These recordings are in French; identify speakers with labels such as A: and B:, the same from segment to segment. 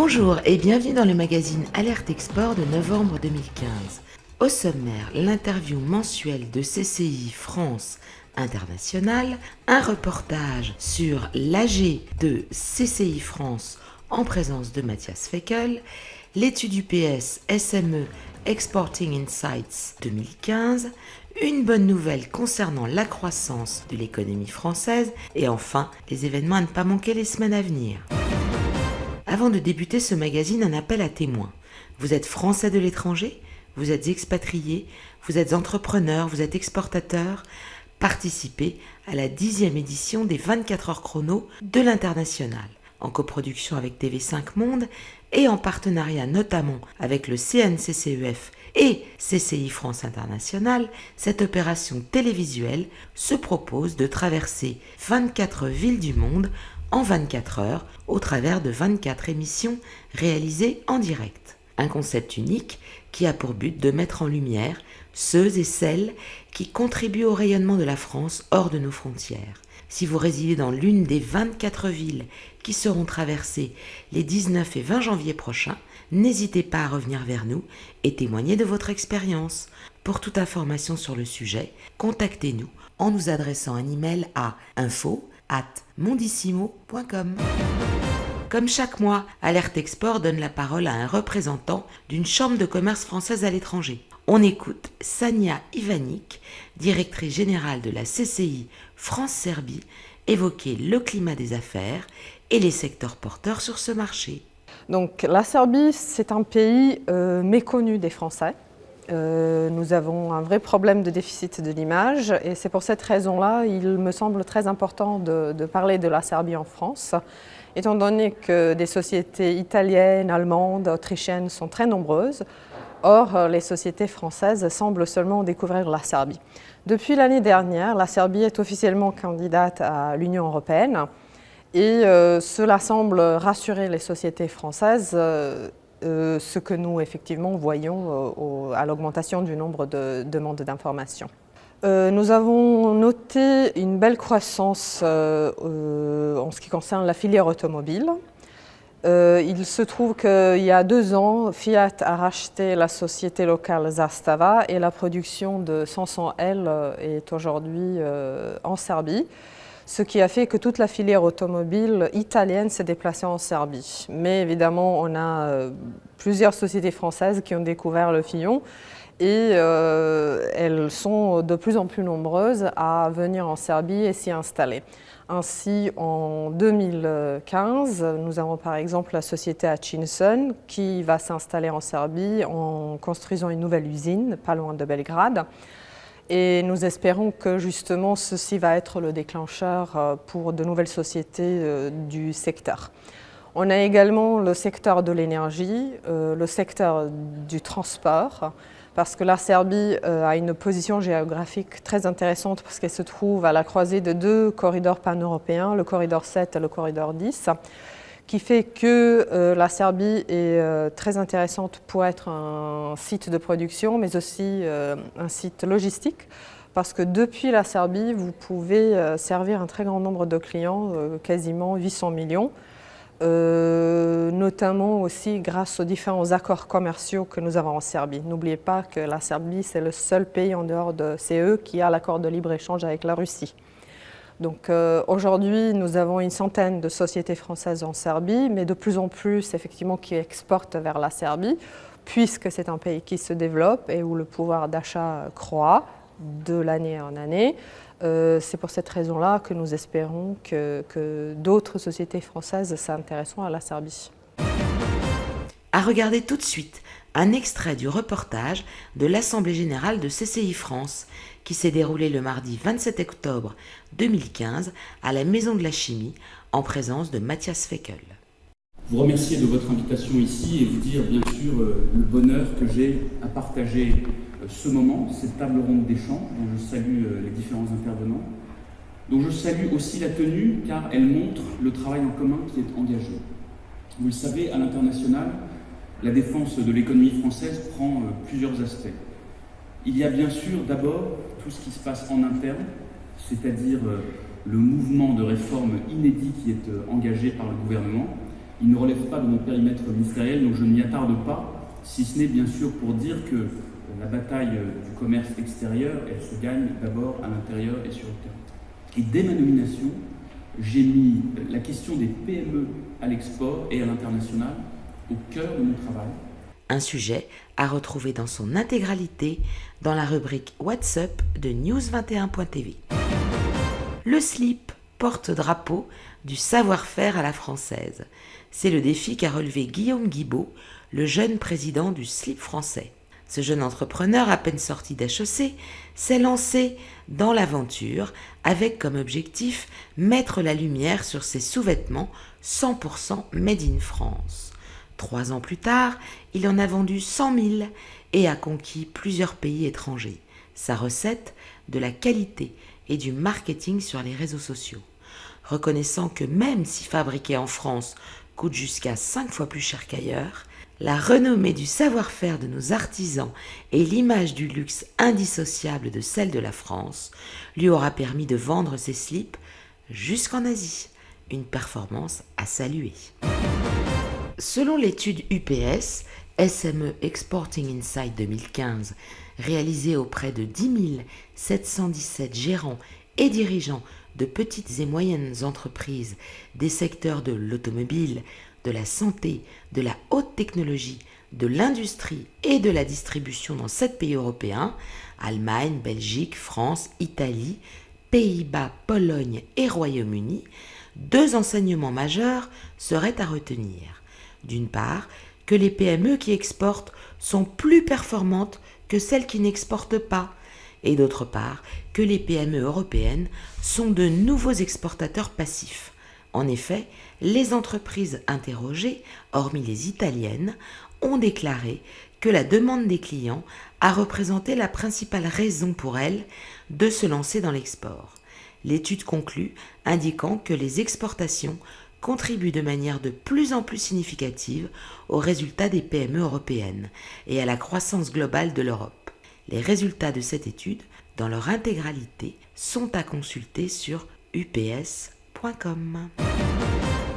A: Bonjour et bienvenue dans le magazine Alerte Export de novembre 2015. Au sommaire, l'interview mensuelle de CCI France International, un reportage sur l'AG de CCI France en présence de Mathias Feckel, l'étude UPS SME Exporting Insights 2015, une bonne nouvelle concernant la croissance de l'économie française et enfin les événements à ne pas manquer les semaines à venir. Avant de débuter ce magazine, un appel à témoins. Vous êtes français de l'étranger, vous êtes expatrié, vous êtes entrepreneur, vous êtes exportateur. Participez à la 10e édition des 24 heures chrono de l'International, en coproduction avec TV5 Monde et en partenariat notamment avec le CNCCEF et CCI France International. Cette opération télévisuelle se propose de traverser 24 villes du monde en 24 heures au travers de 24 émissions réalisées en direct. Un concept unique qui a pour but de mettre en lumière ceux et celles qui contribuent au rayonnement de la France hors de nos frontières. Si vous résidez dans l'une des 24 villes qui seront traversées les 19 et 20 janvier prochains, n'hésitez pas à revenir vers nous et témoigner de votre expérience. Pour toute information sur le sujet, contactez-nous en nous adressant un email à info@mondissimo.com. Comme chaque mois, Alerte Export donne la parole à un représentant d'une chambre de commerce française à l'étranger. On écoute Sanja Ivanić, directrice générale de la CCI France-Serbie, évoquer le climat des affaires et les secteurs porteurs sur ce marché.
B: Donc, la Serbie, c'est un pays méconnu des Français. Nous avons un vrai problème de déficit de l'image et c'est pour cette raison-là, il me semble très important de parler de la Serbie en France, étant donné que des sociétés italiennes, allemandes, autrichiennes sont très nombreuses. Or, les sociétés françaises semblent seulement découvrir la Serbie. Depuis l'année dernière, la Serbie est officiellement candidate à l'Union européenne et cela semble rassurer les sociétés françaises, ce que nous effectivement voyons à l'augmentation du nombre de demandes d'information. Nous avons noté une belle croissance en ce qui concerne la filière automobile. Il se trouve qu'il y a 2 ans, Fiat a racheté la société locale Zastava et la production de 500L est aujourd'hui en Serbie, ce qui a fait que toute la filière automobile italienne s'est déplacée en Serbie. Mais évidemment, on a plusieurs sociétés françaises qui ont découvert le filon et elles sont de plus en plus nombreuses à venir en Serbie et s'y installer. Ainsi, en 2015, nous avons par exemple la société Hutchinson qui va s'installer en Serbie en construisant une nouvelle usine, pas loin de Belgrade. Et nous espérons que justement ceci va être le déclencheur pour de nouvelles sociétés du secteur. On a également le secteur de l'énergie, le secteur du transport, parce que la Serbie a une position géographique très intéressante parce qu'elle se trouve à la croisée de 2 corridors pan-européens, le corridor 7 et le corridor 10, qui fait que la Serbie est très intéressante pour être un site de production, mais aussi un site logistique, parce que depuis la Serbie, vous pouvez servir un très grand nombre de clients, quasiment 800 millions, notamment aussi grâce aux différents accords commerciaux que nous avons en Serbie. N'oubliez pas que la Serbie, c'est le seul pays en dehors de CE qui a l'accord de libre-échange avec la Russie. Donc aujourd'hui, nous avons une centaine de sociétés françaises en Serbie, mais de plus en plus, effectivement, qui exportent vers la Serbie, puisque c'est un pays qui se développe et où le pouvoir d'achat croît de l'année en année. C'est pour cette raison-là que nous espérons que d'autres sociétés françaises s'intéresseront à la Serbie.
A: À regarder tout de suite un extrait du reportage de l'Assemblée générale de CCI France qui s'est déroulé le mardi 27 octobre 2015 à la Maison de la Chimie en présence de Mathias Feckel.
C: Vous remercier de votre invitation ici et vous dire bien sûr le bonheur que j'ai à partager ce moment, cette table ronde d'échange dont je salue les différents intervenants, dont je salue aussi la tenue car elle montre le travail en commun qui est engagé. Vous le savez, à l'international, la défense de l'économie française prend plusieurs aspects. Il y a bien sûr d'abord tout ce qui se passe en interne, c'est-à-dire le mouvement de réforme inédit qui est engagé par le gouvernement. Il ne relève pas de mon périmètre ministériel, donc je ne m'y attarde pas, si ce n'est bien sûr pour dire que la bataille du commerce extérieur, elle se gagne d'abord à l'intérieur et sur le terrain. Et dès ma nomination, j'ai mis la question des PME à l'export et à l'international au cœur de mon travail.
A: Un sujet à retrouver dans son intégralité dans la rubrique WhatsApp de News21.tv. Le slip porte-drapeau du savoir-faire à la française. C'est le défi qu'a relevé Guillaume Guibaud, le jeune président du slip français. Ce jeune entrepreneur, à peine sorti d'HEC, s'est lancé dans l'aventure avec comme objectif mettre la lumière sur ses sous-vêtements 100% made in France. 3 ans plus tard, il en a vendu 100 000 et a conquis plusieurs pays étrangers. Sa recette, de la qualité et du marketing sur les réseaux sociaux. Reconnaissant que même si fabriqué en France coûte jusqu'à 5 fois plus cher qu'ailleurs, la renommée du savoir-faire de nos artisans et l'image du luxe indissociable de celle de la France lui aura permis de vendre ses slips jusqu'en Asie. Une performance à saluer. Selon l'étude UPS, SME Exporting Insight 2015, réalisée auprès de 10 717 gérants et dirigeants de petites et moyennes entreprises des secteurs de l'automobile, de la santé, de la haute technologie, de l'industrie et de la distribution dans 7 pays européens, Allemagne, Belgique, France, Italie, Pays-Bas, Pologne et Royaume-Uni, 2 enseignements majeurs seraient à retenir. D'une part, que les PME qui exportent sont plus performantes que celles qui n'exportent pas, et d'autre part, que les PME européennes sont de nouveaux exportateurs passifs. En effet, les entreprises interrogées, hormis les italiennes, ont déclaré que la demande des clients a représenté la principale raison pour elles de se lancer dans l'export. L'étude conclut indiquant que les exportations contribuent de manière de plus en plus significative aux résultats des PME européennes et à la croissance globale de l'Europe. Les résultats de cette étude, dans leur intégralité, sont à consulter sur ups.com.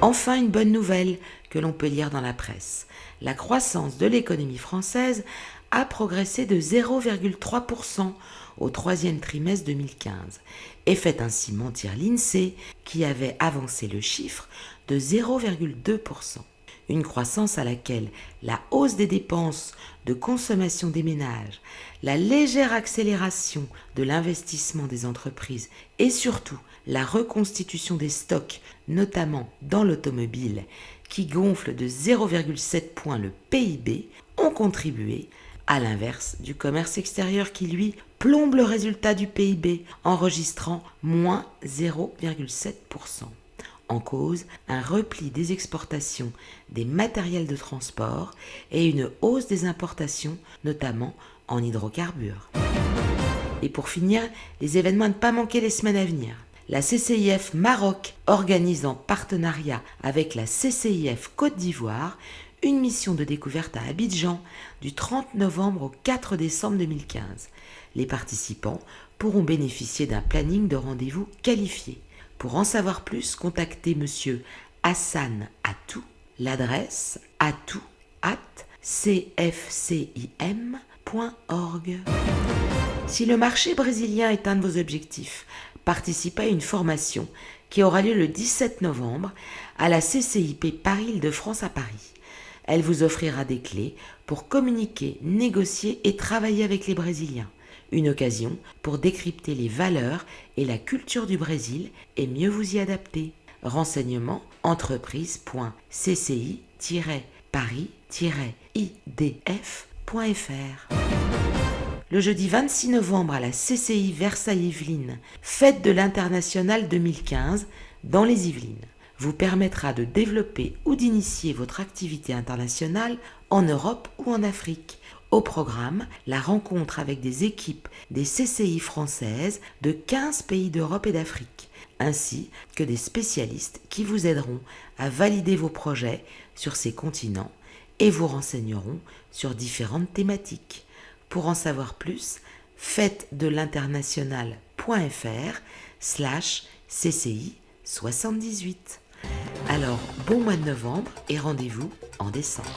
A: Enfin, une bonne nouvelle que l'on peut lire dans la presse. La croissance de l'économie française a progressé de 0,3% au 3e trimestre 2015 et fait ainsi mentir l'INSEE qui avait avancé le chiffre de 0,2%. Une croissance à laquelle la hausse des dépenses de consommation des ménages, la légère accélération de l'investissement des entreprises et surtout la reconstitution des stocks, notamment dans l'automobile, qui gonfle de 0,7 points le PIB, ont contribué à l'inverse du commerce extérieur qui, lui, plombe le résultat du PIB, enregistrant moins 0,7%. En cause, un repli des exportations des matériels de transport et une hausse des importations, notamment en hydrocarbures. Et pour finir, les événements à ne pas manquer les semaines à venir. La CCIF Maroc organise en partenariat avec la CCIF Côte d'Ivoire une mission de découverte à Abidjan du 30 novembre au 4 décembre 2015. Les participants pourront bénéficier d'un planning de rendez-vous qualifié. Pour en savoir plus, contactez Monsieur Hassan Atou, l'adresse atou@cfcim.org. Si le marché brésilien est un de vos objectifs, participez à une formation qui aura lieu le 17 novembre à la CCIP Paris-Île-de-France à Paris. Elle vous offrira des clés pour communiquer, négocier et travailler avec les Brésiliens. Une occasion pour décrypter les valeurs et la culture du Brésil et mieux vous y adapter. Renseignements entreprise.cci-paris-idf.fr. Le jeudi 26 novembre à la CCI Versailles-Yvelines, fête de l'International 2015 dans les Yvelines, vous permettra de développer ou d'initier votre activité internationale en Europe ou en Afrique. Au programme, la rencontre avec des équipes des CCI françaises de 15 pays d'Europe et d'Afrique, ainsi que des spécialistes qui vous aideront à valider vos projets sur ces continents et vous renseigneront sur différentes thématiques. Pour en savoir plus, fêtedelinternational.fr/CCI78. Alors, bon mois de novembre et rendez-vous en décembre.